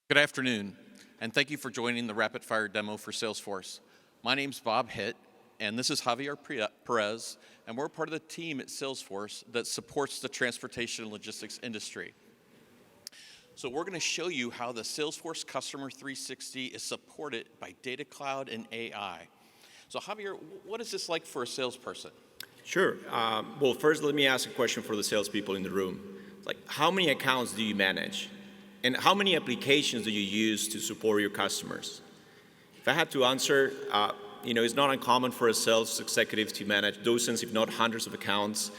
Good afternoon, and thank you for joining the Rapid Fire Demo for Salesforce. My name's Bob Hitt, and this is Javier Perez, and we're part of the team at Salesforce that supports the transportation and logistics industry. So we're going to show you how the Salesforce Customer 360 is supported by Data Cloud and AI. So Javier, what is this like for a salesperson? Sure. Well, first, let me ask a question for the salespeople in the room. Like, how many accounts do you manage? And how many applications do you use to support your customers? If I had to answer, it's not uncommon for a sales executive to manage dozens, if not hundreds of accounts.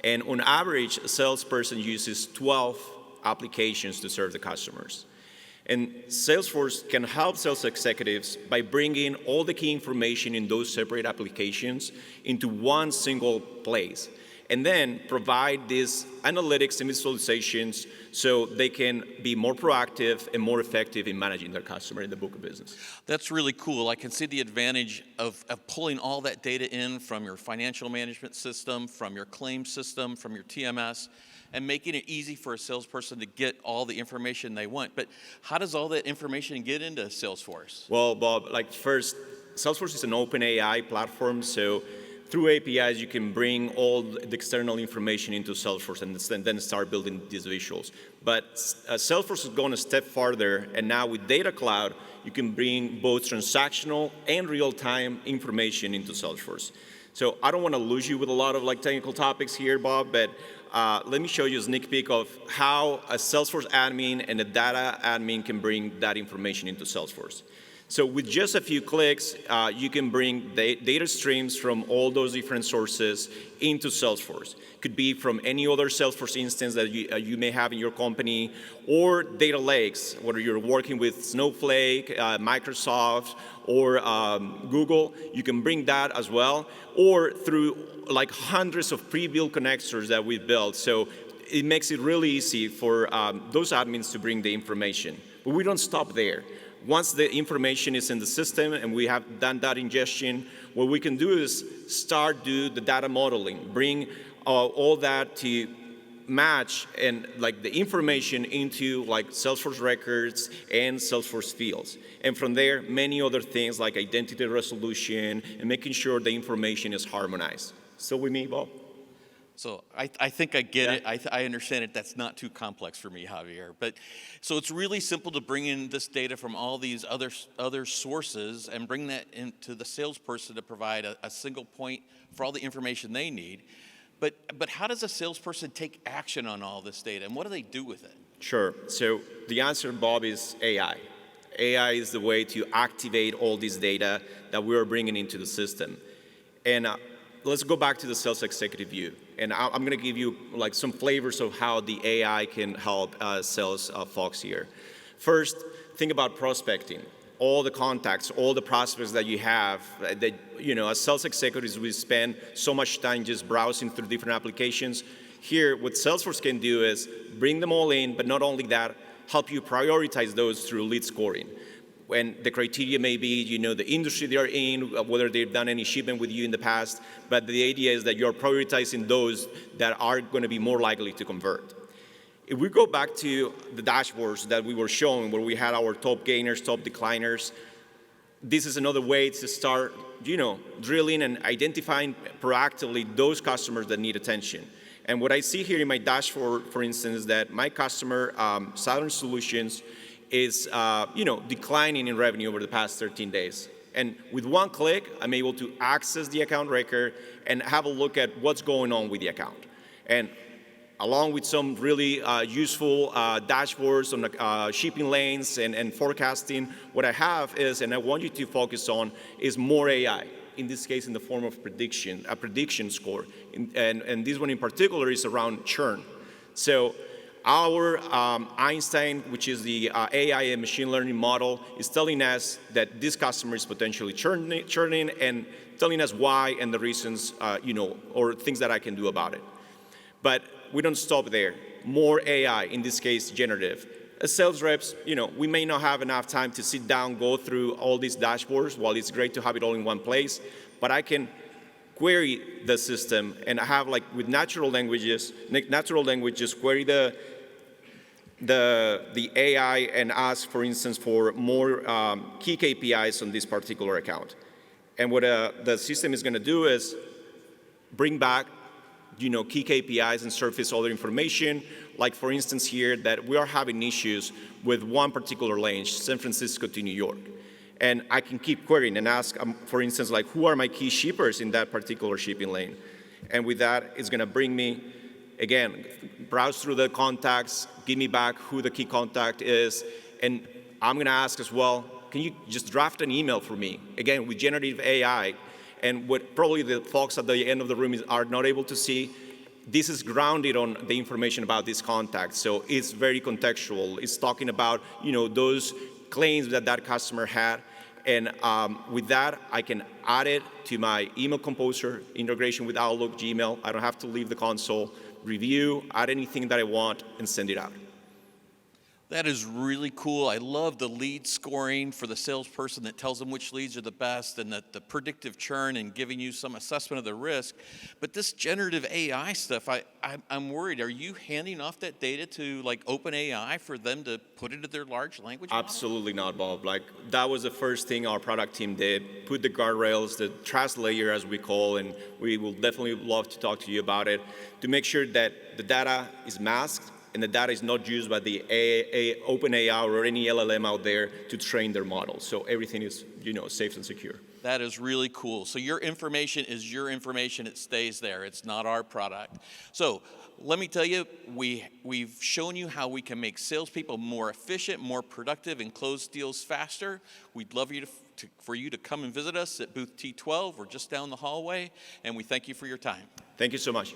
And on average, a salesperson uses 12 applications to serve the customers. And Salesforce can help sales executives by bringing all the key information in those separate applications into one single place, and then provide these analytics and visualizations so they can be more proactive and more effective in managing their customer in the book of business. That's really cool. I can see the advantage of pulling all that data in from your financial management system, from your claims system, from your TMS, and making it easy for a salesperson to get all the information they want. But how does all that information get into Salesforce? Well, Bob, first, Salesforce is an open AI platform, so through APIs, you can bring all the external information into Salesforce and then start building these visuals. But Salesforce is going a step farther, and now with Data Cloud, you can bring both transactional and real-time information into Salesforce. So I don't want to lose you with a lot of technical topics here, Bob, but let me show you a sneak peek of how a Salesforce admin and a data admin can bring that information into Salesforce. So with just a few clicks, you can bring data streams from all those different sources into Salesforce. Could be from any other Salesforce instance that you may have in your company, or data lakes, whether you're working with Snowflake, Microsoft, or Google, you can bring that as well, or through hundreds of pre-built connectors that we've built. So it makes it really easy for those admins to bring the information. But we don't stop there. Once the information is in the system and we have done that ingestion, what we can do is start do the data modeling, bring all that to match and the information into Salesforce records and Salesforce fields. And from there, many other things like identity resolution and making sure the information is harmonized. Still with me, Bob? So I think I get it. I understand it. That's not too complex for me, Javier. But so it's really simple to bring in this data from all these other sources and bring that into the salesperson to provide a single point for all the information they need. But how does a salesperson take action on all this data, and what do they do with it? Sure. So the answer, Bob, is AI. AI is the way to activate all this data that we are bringing into the system. And let's go back to the sales executive view. And I'm going to give you some flavors of how the AI can help sales folks here. First, think about prospecting. All the contacts, all the prospects that you have, that as sales executives, we spend so much time just browsing through different applications. Here, what Salesforce can do is bring them all in, but not only that, help you prioritize those through lead scoring. When the criteria may be, the industry they're in, whether they've done any shipment with you in the past, but the idea is that you're prioritizing those that are going to be more likely to convert. If we go back to the dashboards that we were showing, where we had our top gainers, top decliners, this is another way to start, drilling and identifying proactively those customers that need attention. And what I see here in my dashboard, for instance, is that my customer, Southern Solutions, is declining in revenue over the past 13 days. And with one click, I'm able to access the account record and have a look at what's going on with the account. And along with some really useful dashboards on the shipping lanes and forecasting, what I have is, and I want you to focus on, is more AI. In this case, in the form of a prediction score. And this one in particular is around churn. So our Einstein, which is the AI and machine learning model, is telling us that this customer is potentially churning and telling us why and the reasons, or things that I can do about it. But we don't stop there. More AI, in this case, generative. As sales reps, we may not have enough time to sit down, go through all these dashboards. While it's great to have it all in one place, but I can query the system and have with natural language, just query the AI and ask, for instance, for more key KPIs on this particular account. And what the system is going to do is bring back key KPIs and surface other information, like for instance here that we are having issues with one particular lane, San Francisco to New York. And I can keep querying and ask, for instance, like who are my key shippers in that particular shipping lane? And with that, it's going to bring me, again, browse through the contacts, give me back who the key contact is, and I'm going to ask as well, can you just draft an email for me? Again, with generative AI, and what probably the folks at the end of the room are not able to see, this is grounded on the information about this contact. So it's very contextual. It's talking about those claims that that customer had. And with that, I can add it to my email composer integration with Outlook, Gmail. I don't have to leave the console, review, add anything that I want, and send it out. That is really cool. I love the lead scoring for the salesperson that tells them which leads are the best, and the predictive churn and giving you some assessment of the risk. But this generative AI stuff, I'm worried. Are you handing off that data to like OpenAI for them to put into their large language model? Absolutely not, Bob. Like that was the first thing our product team did, put the guardrails, the trust layer as we call, and we will definitely love to talk to you about it, to make sure that the data is masked and the data is not used by the OpenAI or any LLM out there to train their models. So everything is, safe and secure. That is really cool. So your information is your information. It stays there. It's not our product. So let me tell you, we've shown you how we can make salespeople more efficient, more productive, and close deals faster. We'd love for you to come and visit us at booth T12. We're just down the hallway, and we thank you for your time. Thank you so much.